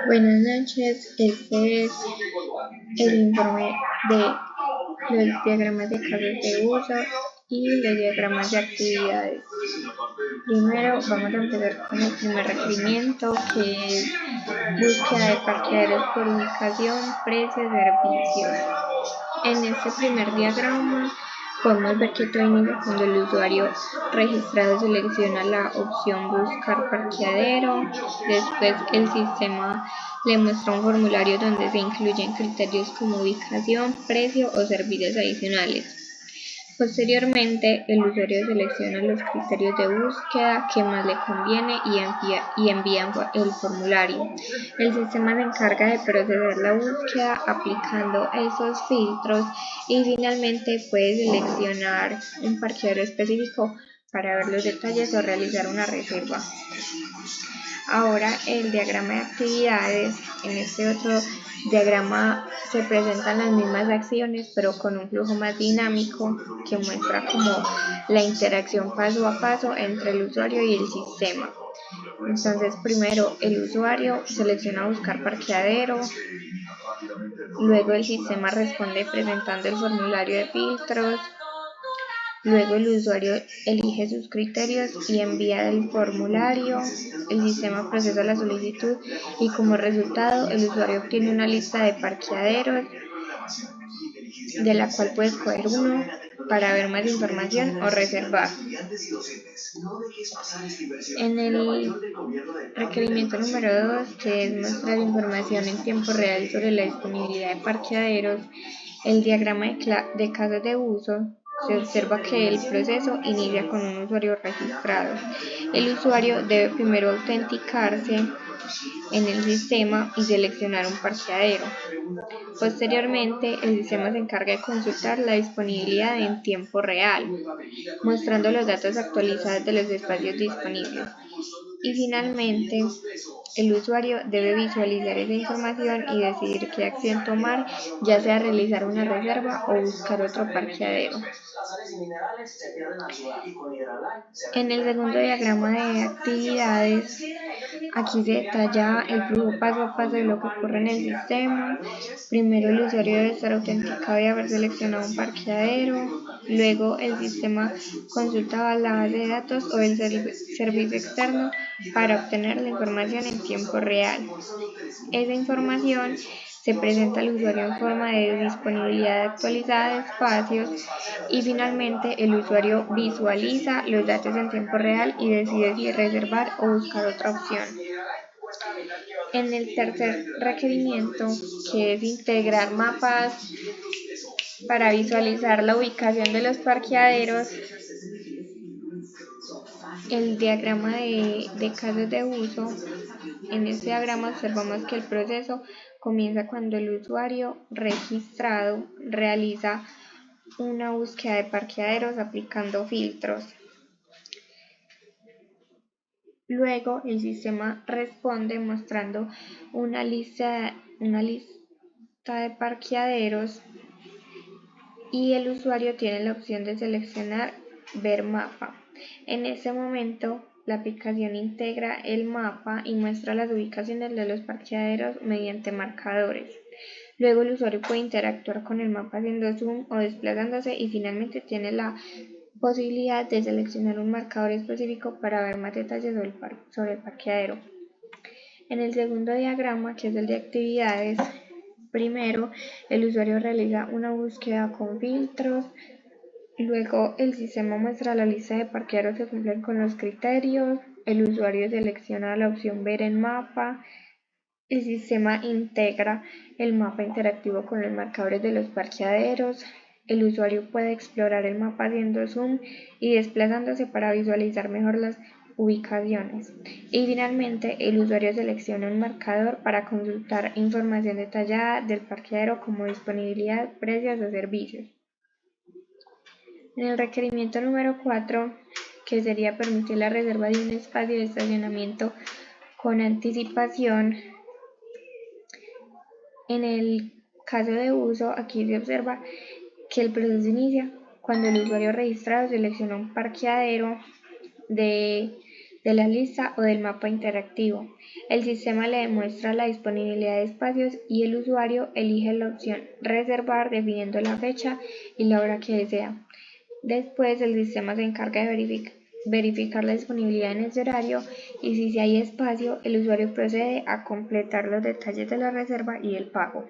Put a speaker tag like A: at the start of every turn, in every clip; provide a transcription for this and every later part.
A: Buenas noches, este es el informe de los diagramas de casos de uso y los diagramas de actividades. Primero vamos a empezar con el primer requerimiento, que es búsqueda de parqueaderos por ubicación, precio, servicios. En este primer diagrama podemos ver que todo inicia cuando el usuario registrado selecciona la opción buscar parqueadero. Después el sistema le muestra un formulario donde se incluyen criterios como ubicación, precio o servicios adicionales. Posteriormente, el usuario selecciona los criterios de búsqueda que más le conviene y envía el formulario. El sistema se encarga de proceder la búsqueda aplicando esos filtros y finalmente puede seleccionar un parqueadero específico para ver los detalles o realizar una reserva. Ahora el diagrama de actividades. En este otro diagrama se presentan las mismas acciones pero con un flujo más dinámico que muestra como la interacción paso a paso entre el usuario y el sistema. Entonces primero el usuario selecciona buscar parqueadero, luego el sistema responde presentando el formulario de filtros. Luego el usuario elige sus criterios y envía el formulario. El sistema procesa la solicitud y como resultado el usuario obtiene una lista de parqueaderos de la cual puede escoger uno para ver más información o reservar. En el requerimiento número 2, que es mostrar información en tiempo real sobre la disponibilidad de parqueaderos, el diagrama de casos de uso, se observa que el proceso inicia con un usuario registrado. El usuario debe primero autenticarse en el sistema y seleccionar un parqueadero. Posteriormente, el sistema se encarga de consultar la disponibilidad en tiempo real, mostrando los datos actualizados de los espacios disponibles. Y finalmente, el usuario debe visualizar esa información y decidir qué acción tomar, ya sea realizar una reserva o buscar otro parqueadero. En el segundo diagrama de actividades, aquí se detalla el flujo paso a paso de lo que ocurre en el sistema. Primero el usuario debe estar autenticado y haber seleccionado un parqueadero. Luego el sistema consulta la base de datos o el servicio externo para obtener la información en tiempo real. Esa información se presenta al usuario en forma de disponibilidad actualizada de espacios y finalmente el usuario visualiza los datos en tiempo real y decide si reservar o buscar otra opción. En el tercer requerimiento, que es integrar mapas para visualizar la ubicación de los parqueaderos, el diagrama de casos de uso. En este diagrama observamos que el proceso comienza cuando el usuario registrado realiza una búsqueda de parqueaderos aplicando filtros. Luego el sistema responde mostrando una lista de parqueaderos y el usuario tiene la opción de seleccionar ver mapa. En ese momento la aplicación integra el mapa y muestra las ubicaciones de los parqueaderos mediante marcadores. Luego el usuario puede interactuar con el mapa haciendo zoom o desplazándose y finalmente tiene la posibilidad de seleccionar un marcador específico para ver más detalles sobre el parqueadero. En el segundo diagrama, que es el de actividades, primero el usuario realiza una búsqueda con filtros. Luego el sistema muestra la lista de parqueaderos que cumplen con los criterios. El usuario selecciona la opción ver en mapa. El sistema integra el mapa interactivo con los marcadores de los parqueaderos. El usuario puede explorar el mapa haciendo zoom y desplazándose para visualizar mejor las ubicaciones. Y finalmente el usuario selecciona un marcador para consultar información detallada del parqueadero como disponibilidad, precios o servicios. En el requerimiento número 4, que sería permitir la reserva de un espacio de estacionamiento con anticipación, en el caso de uso, aquí se observa que el proceso inicia cuando el usuario registrado selecciona un parqueadero. de la lista o del mapa interactivo. El sistema le demuestra la disponibilidad de espacios y el usuario elige la opción reservar definiendo la fecha y la hora que desea. Después el sistema se encarga de verificar la disponibilidad en ese horario y si hay espacio, el usuario procede a completar los detalles de la reserva y el pago.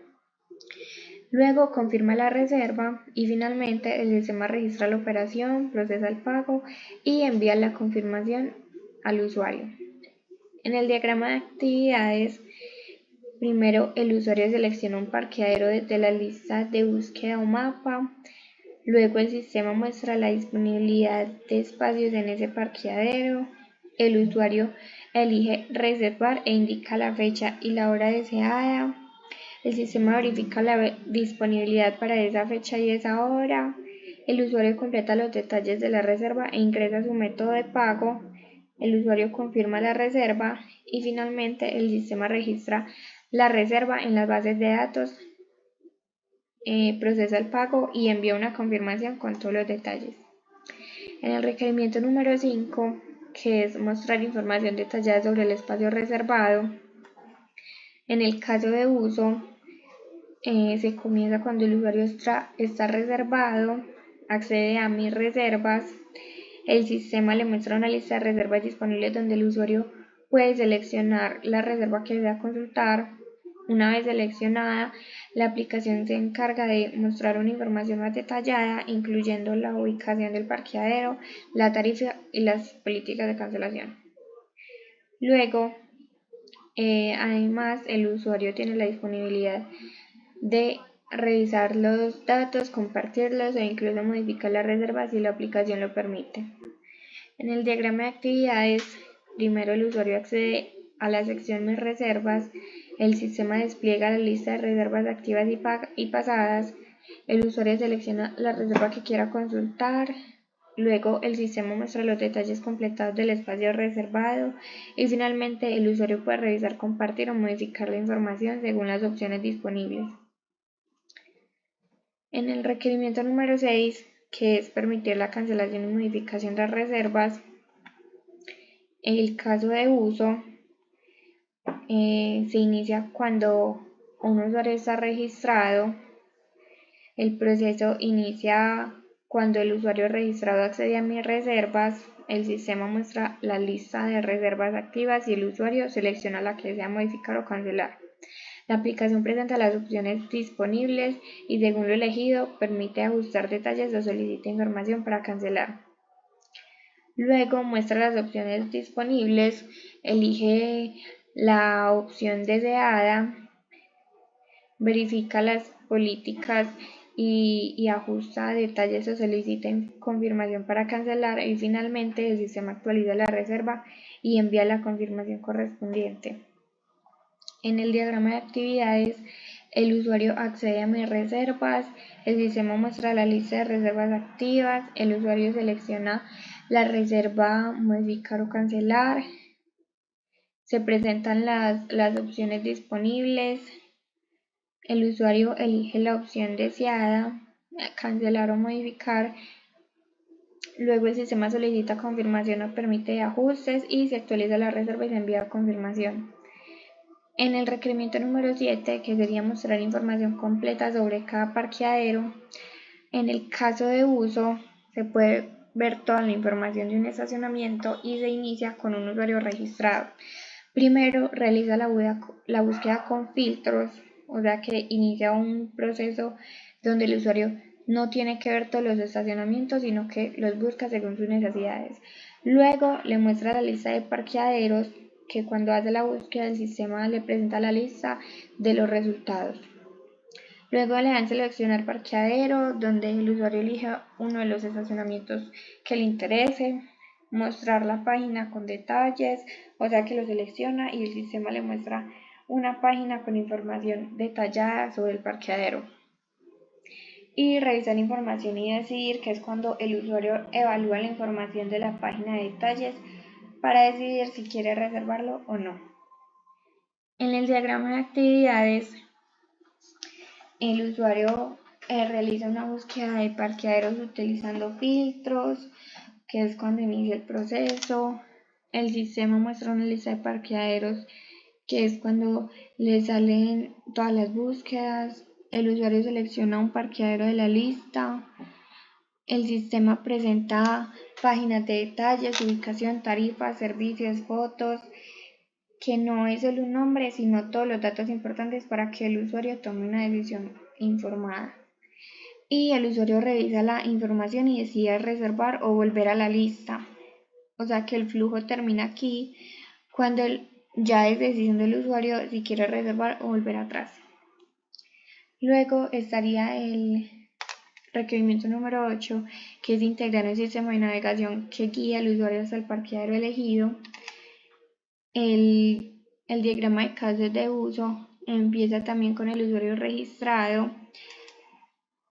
A: Luego confirma la reserva y finalmente el sistema registra la operación, procesa el pago y envía la confirmación al usuario. En el diagrama de actividades, primero el usuario selecciona un parqueadero desde la lista de búsqueda o mapa. Luego el sistema muestra la disponibilidad de espacios en ese parqueadero. El usuario elige reservar e indica la fecha y la hora deseada. El sistema verifica la disponibilidad para esa fecha y esa hora. El usuario completa los detalles de la reserva e ingresa su método de pago. El usuario confirma la reserva y finalmente el sistema registra la reserva en las bases de datos, procesa el pago y envía una confirmación con todos los detalles. En el requerimiento número 5, que es mostrar información detallada sobre el espacio reservado, en el caso de uso, se comienza cuando el usuario está reservado, accede a mis reservas, el sistema le muestra una lista de reservas disponibles donde el usuario puede seleccionar la reserva que desea consultar. Una vez seleccionada, la aplicación se encarga de mostrar una información más detallada, incluyendo la ubicación del parqueadero, la tarifa y las políticas de cancelación. Luego, además, el usuario tiene la disponibilidad de revisar los datos, compartirlos e incluso modificar la reserva si la aplicación lo permite. En el diagrama de actividades, primero el usuario accede a la sección Mis reservas, el sistema despliega la lista de reservas activas y pasadas, el usuario selecciona la reserva que quiera consultar, luego el sistema muestra los detalles completados del espacio reservado y finalmente el usuario puede revisar, compartir o modificar la información según las opciones disponibles. En el requerimiento número 6, que es permitir la cancelación y modificación de reservas, en el caso de uso, se inicia cuando un usuario está registrado. El proceso inicia cuando el usuario registrado accede a mis reservas. El sistema muestra la lista de reservas activas y el usuario selecciona la que desea modificar o cancelar. La aplicación presenta las opciones disponibles y según lo elegido permite ajustar detalles o solicita información para cancelar. Luego muestra las opciones disponibles, elige la opción deseada, verifica las políticas y ajusta detalles o solicita confirmación para cancelar y finalmente el sistema actualiza la reserva y envía la confirmación correspondiente. En el diagrama de actividades, el usuario accede a mis reservas, el sistema muestra la lista de reservas activas, el usuario selecciona la reserva modificar o cancelar, se presentan las opciones disponibles, el usuario elige la opción deseada, cancelar o modificar, luego el sistema solicita confirmación o permite ajustes y se actualiza la reserva y se envía confirmación. En el requerimiento número 7, que sería mostrar información completa sobre cada parqueadero, en el caso de uso se puede ver toda la información de un estacionamiento y se inicia con un usuario registrado. Primero realiza la búsqueda con filtros, o sea que inicia un proceso donde el usuario no tiene que ver todos los estacionamientos, sino que los busca según sus necesidades. Luego le muestra la lista de parqueaderos, que cuando hace la búsqueda el sistema le presenta la lista de los resultados. Luego le dan seleccionar parqueadero, donde el usuario elige uno de los estacionamientos que le interese, mostrar la página con detalles, o sea que lo selecciona y el sistema le muestra una página con información detallada sobre el parqueadero. Y revisar información y decidir, que es cuando el usuario evalúa la información de la página de detalles para decidir si quiere reservarlo o no. En el diagrama de actividades, el usuario realiza una búsqueda de parqueaderos utilizando filtros, que es cuando inicia el proceso. El sistema muestra una lista de parqueaderos, que es cuando le salen todas las búsquedas. El usuario selecciona un parqueadero de la lista. El sistema presenta páginas de detalles, ubicación, tarifas, servicios, fotos, que no es solo un nombre, sino todos los datos importantes para que el usuario tome una decisión informada. Y el usuario revisa la información y decide reservar o volver a la lista. O sea que el flujo termina aquí cuando ya es decisión del usuario si quiere reservar o volver atrás. Luego estaría el requerimiento número 8, que es integrar un sistema de navegación que guía al usuario hasta el parqueadero elegido. El diagrama de casos de uso empieza también con el usuario registrado.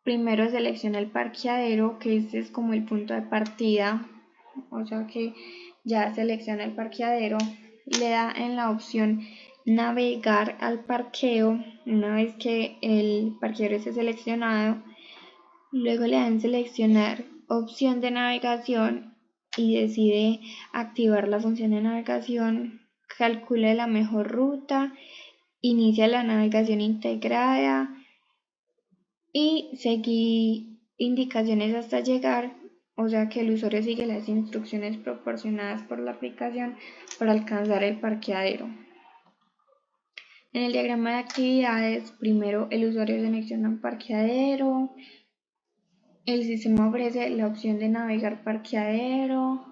A: Primero selecciona el parqueadero, que este es como el punto de partida, o sea que ya selecciona el parqueadero, le da en la opción navegar al parqueo una vez que el parqueadero esté seleccionado. Luego le da en seleccionar opción de navegación y decide activar la función de navegación. Calcula la mejor ruta, inicia la navegación integrada y seguir indicaciones hasta llegar, o sea que el usuario sigue las instrucciones proporcionadas por la aplicación para alcanzar el parqueadero. En el diagrama de actividades, primero el usuario selecciona un parqueadero. El sistema ofrece la opción de navegar parqueadero.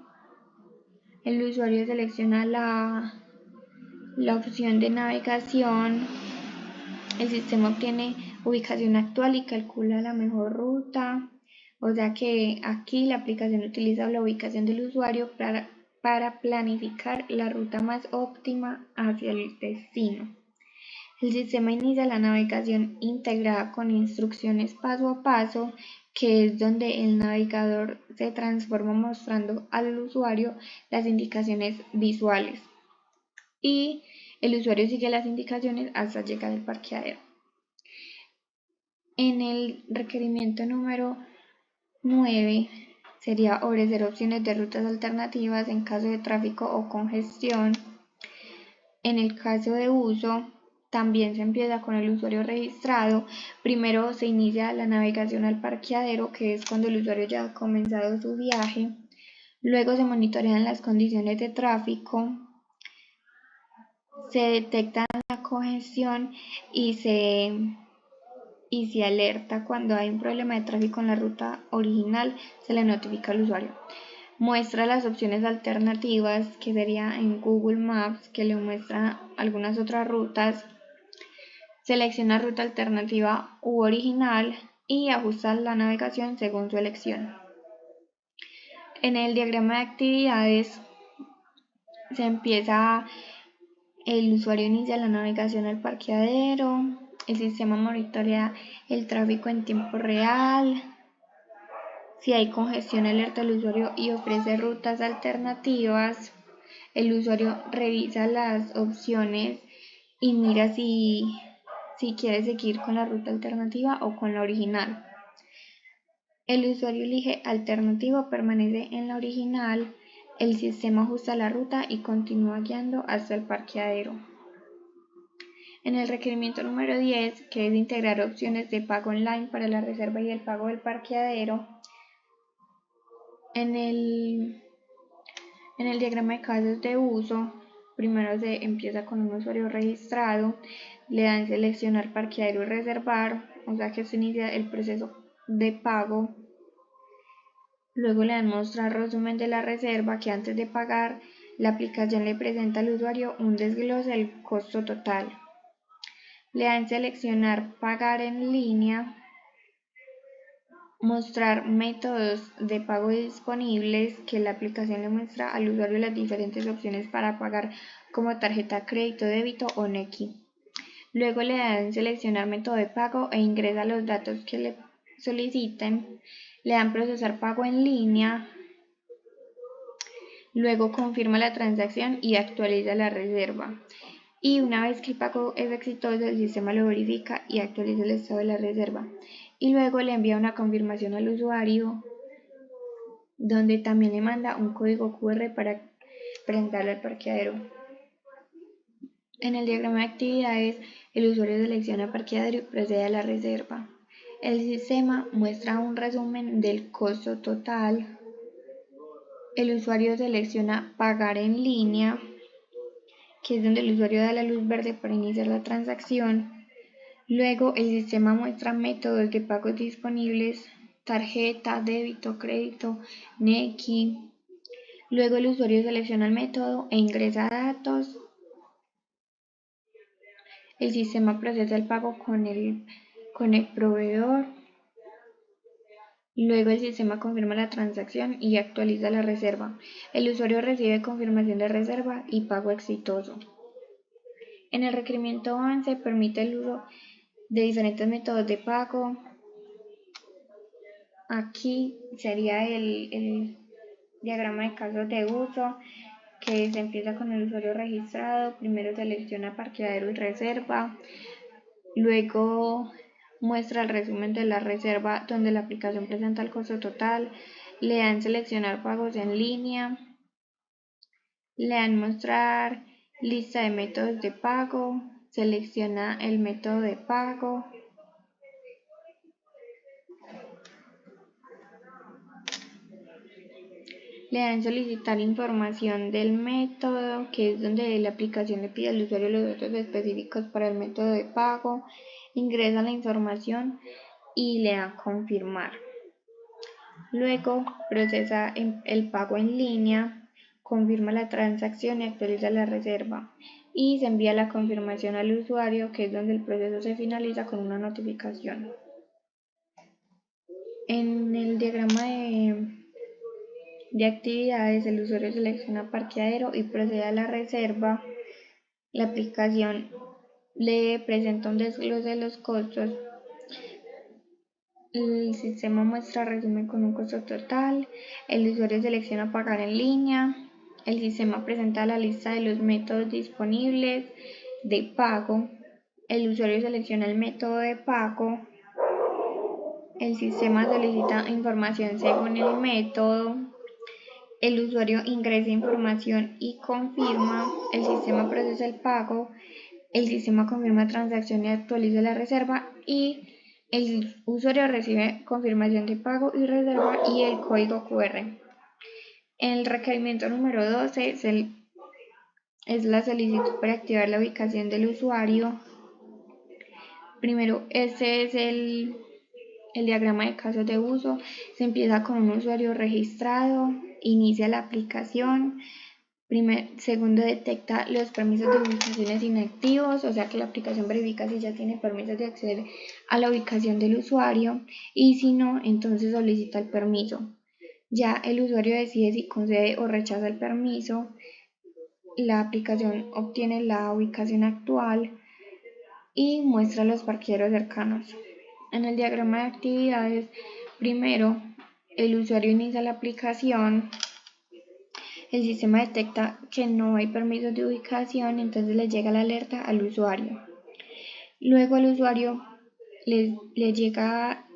A: El usuario selecciona la opción de navegación. El sistema obtiene ubicación actual y calcula la mejor ruta. O sea que aquí la aplicación utiliza la ubicación del usuario para planificar la ruta más óptima hacia el destino. El sistema inicia la navegación integrada con instrucciones paso a paso, que es donde el navegador se transforma mostrando al usuario las indicaciones visuales. Y el usuario sigue las indicaciones hasta llegar al parqueadero. En el requerimiento número 9 sería ofrecer opciones de rutas alternativas en caso de tráfico o congestión. En el caso de uso, también se empieza con el usuario registrado. Primero se inicia la navegación al parqueadero, que es cuando el usuario ya ha comenzado su viaje. Luego se monitorean las condiciones de tráfico, se detecta la congestión y se alerta cuando hay un problema de tráfico en la ruta original, se le notifica al usuario. Muestra las opciones alternativas, que sería en Google Maps, que le muestra algunas otras rutas. Selecciona ruta alternativa u original y ajusta la navegación según su elección. En el diagrama de actividades el usuario inicia la navegación al parqueadero. El sistema monitorea el tráfico en tiempo real. Si hay congestión, alerta al usuario y ofrece rutas alternativas. El usuario revisa las opciones y mira si quiere seguir con la ruta alternativa o con la original. El usuario elige alternativa o permanece en la original. El sistema ajusta la ruta y continúa guiando hasta el parqueadero. En el requerimiento número 10, que es integrar opciones de pago online para la reserva y el pago del parqueadero, en el diagrama de casos de uso, primero se empieza con un usuario registrado, le dan seleccionar parqueadero y reservar, o sea que se inicia el proceso de pago. Luego le dan mostrar resumen de la reserva, que antes de pagar, la aplicación le presenta al usuario un desglose del costo total. Le dan seleccionar pagar en línea, mostrar métodos de pago disponibles, que la aplicación le muestra al usuario las diferentes opciones para pagar como tarjeta crédito, débito o Nequi. Luego le dan seleccionar método de pago e ingresa los datos que le soliciten. Le dan procesar pago en línea. Luego confirma la transacción y actualiza la reserva. Y una vez que el pago es exitoso, el sistema lo verifica y actualiza el estado de la reserva. Y luego le envía una confirmación al usuario donde también le manda un código QR para presentarlo al parqueadero. En el diagrama de actividades, el usuario selecciona parqueadero y procede a la reserva. El sistema muestra un resumen del costo total. El usuario selecciona pagar en línea, que es donde el usuario da la luz verde para iniciar la transacción. Luego, el sistema muestra métodos de pago disponibles: tarjeta, débito, crédito, NECI. Luego, el usuario selecciona el método e ingresa datos. El sistema procesa el pago con el proveedor. Luego el sistema confirma la transacción y actualiza la reserva. El usuario recibe confirmación de reserva y pago exitoso. En el requerimiento 11 permite el uso de diferentes métodos de pago. Aquí sería el diagrama de casos de uso, que se empieza con el usuario registrado. Primero selecciona parqueadero y reserva. Luego muestra el resumen de la reserva, donde la aplicación presenta el costo total. Le dan seleccionar pagos en línea. Le dan mostrar lista de métodos de pago. Selecciona el método de pago. Le dan solicitar información del método, que es donde la aplicación le pide al usuario los datos específicos para el método de pago. Ingresa la información y le dan confirmar. Luego procesa el pago en línea, confirma la transacción y actualiza la reserva. Y se envía la confirmación al usuario, que es donde el proceso se finaliza con una notificación. En el diagrama de actividades, el usuario selecciona parqueadero y procede a la reserva. La aplicación le presenta un desglose de los costos. El sistema muestra resumen con un costo total. El usuario selecciona pagar en línea. El sistema presenta la lista de los métodos disponibles de pago. El usuario selecciona el método de pago. El sistema solicita información según el método. El usuario ingresa información y confirma. El sistema procesa el pago. El sistema confirma transacción y actualiza la reserva. Y el usuario recibe confirmación de pago y reserva y el código QR. En el requerimiento número 12 es la solicitud para activar la ubicación del usuario. Primero, este es el diagrama de casos de uso. Se empieza con un usuario registrado, inicia la aplicación. Segundo, detecta los permisos de ubicaciones inactivos, o sea que la aplicación verifica si ya tiene permisos de acceder a la ubicación del usuario, y si no, entonces solicita el permiso. Ya el usuario decide si concede o rechaza el permiso. La aplicación obtiene la ubicación actual y muestra los parqueaderos cercanos. En el diagrama de actividades, primero, el usuario inicia la aplicación. El sistema detecta que no hay permisos de ubicación, entonces le llega la alerta al usuario. Luego al usuario le llega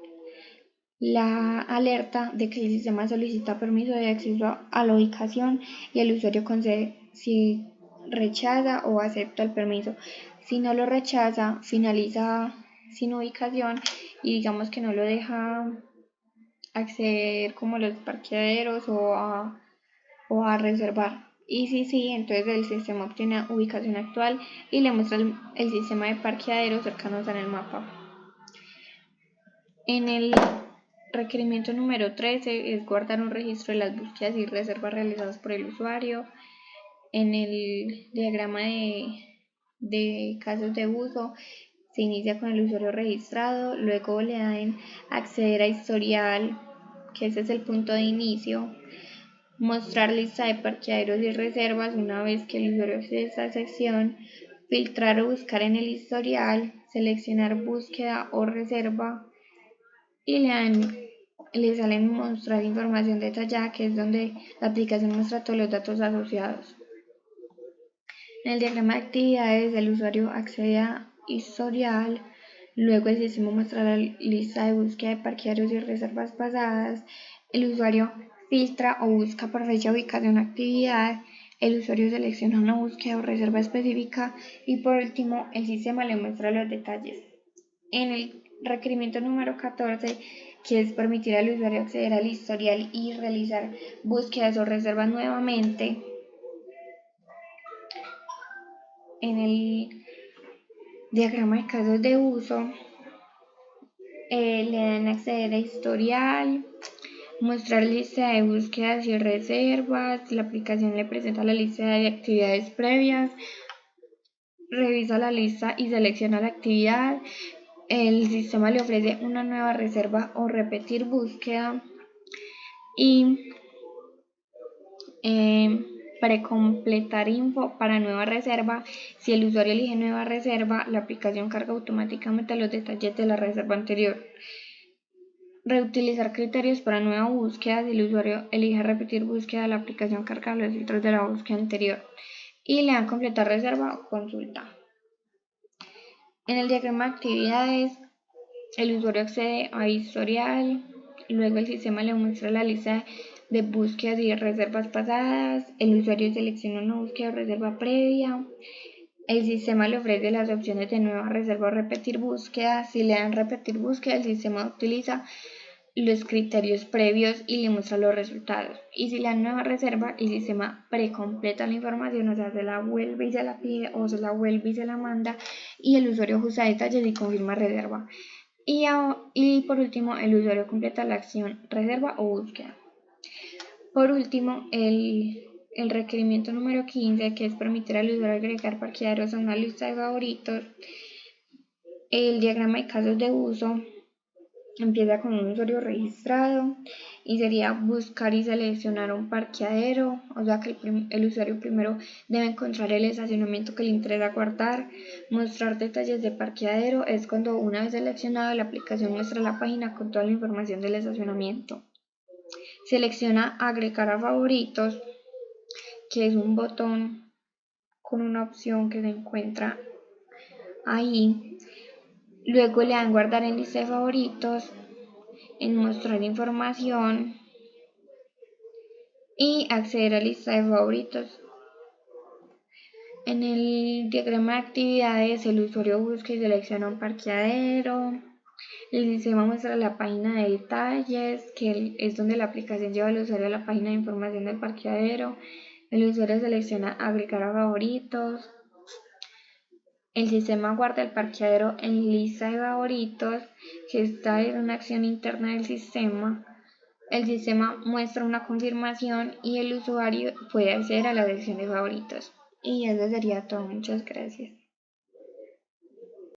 A: la alerta de que el sistema solicita permiso de acceso a la ubicación y el usuario concede si rechaza o acepta el permiso. Si no lo rechaza, finaliza sin ubicación y digamos que no lo deja acceder como a los parqueaderos o a reservar. Y si sí, entonces el sistema obtiene ubicación actual y le muestra el sistema de parqueaderos cercanos en el mapa. En el requerimiento número 13 es guardar un registro de las búsquedas y reservas realizadas por el usuario. En el diagrama de casos de uso se inicia con el usuario registrado, luego le dan acceder a historial, que ese es el punto de inicio. Mostrar lista de parqueaderos y reservas una vez que el usuario accede a esta sección. Filtrar o buscar en el historial. Seleccionar búsqueda o reserva. Y le salen mostrar información detallada, que es donde la aplicación muestra todos los datos asociados. En el diagrama de actividades, el usuario accede a historial. Luego el sistema muestra la lista de búsqueda de parqueaderos y reservas pasadas. El usuario filtra o busca por fecha, ubicación, actividad. El usuario selecciona una búsqueda o reserva específica y por último el sistema le muestra los detalles. En el requerimiento número 14, que es permitir al usuario acceder al historial y realizar búsquedas o reservas nuevamente, en el diagrama de casos de uso le dan acceder a historial, mostrar lista de búsquedas y reservas. La aplicación le presenta la lista de actividades previas, revisa la lista y selecciona la actividad. El sistema le ofrece una nueva reserva o repetir búsqueda y precompletar info para nueva reserva. Si el usuario elige nueva reserva, la aplicación carga automáticamente los detalles de la reserva anterior. Reutilizar criterios para nueva búsqueda. Si el usuario elige repetir búsqueda, la aplicación carga los filtros de la búsqueda anterior y le dan completar reserva o consulta. En el diagrama de actividades, el usuario accede a historial, luego el sistema le muestra la lista de búsquedas y reservas pasadas. El usuario selecciona una búsqueda o reserva previa. El sistema le ofrece las opciones de nueva reserva o repetir búsqueda. Si le dan repetir búsqueda, el sistema utiliza los criterios previos y le muestra los resultados. Y si le dan nueva reserva, el sistema precompleta la información, o sea, se la vuelve y se la pide o se la vuelve y se la manda y el usuario ajusta detalles y confirma reserva. Y por último, el usuario completa la acción reserva o búsqueda. Por último, el requerimiento número 15, que es permitir al usuario agregar parqueaderos a una lista de favoritos. El diagrama de casos de uso empieza con un usuario registrado y sería buscar y seleccionar un parqueadero, o sea que el usuario primero debe encontrar el estacionamiento que le interesa guardar. Mostrar detalles de parqueadero es cuando una vez seleccionado la aplicación muestra la página con toda la información del estacionamiento. Selecciona agregar a favoritos, que es un botón con una opción que se encuentra ahí. Luego le dan guardar en lista de favoritos, en mostrar información y acceder a lista de favoritos. En el diagrama de actividades, el usuario busca y selecciona un parqueadero. El sistema muestra la página de detalles, que es donde la aplicación lleva al usuario a la página de información del parqueadero. El usuario selecciona agregar a favoritos. El sistema guarda el parqueadero en lista de favoritos, que esta es una acción interna del sistema. El sistema muestra una confirmación y el usuario puede acceder a la sección de favoritos. Y eso sería todo. Muchas gracias.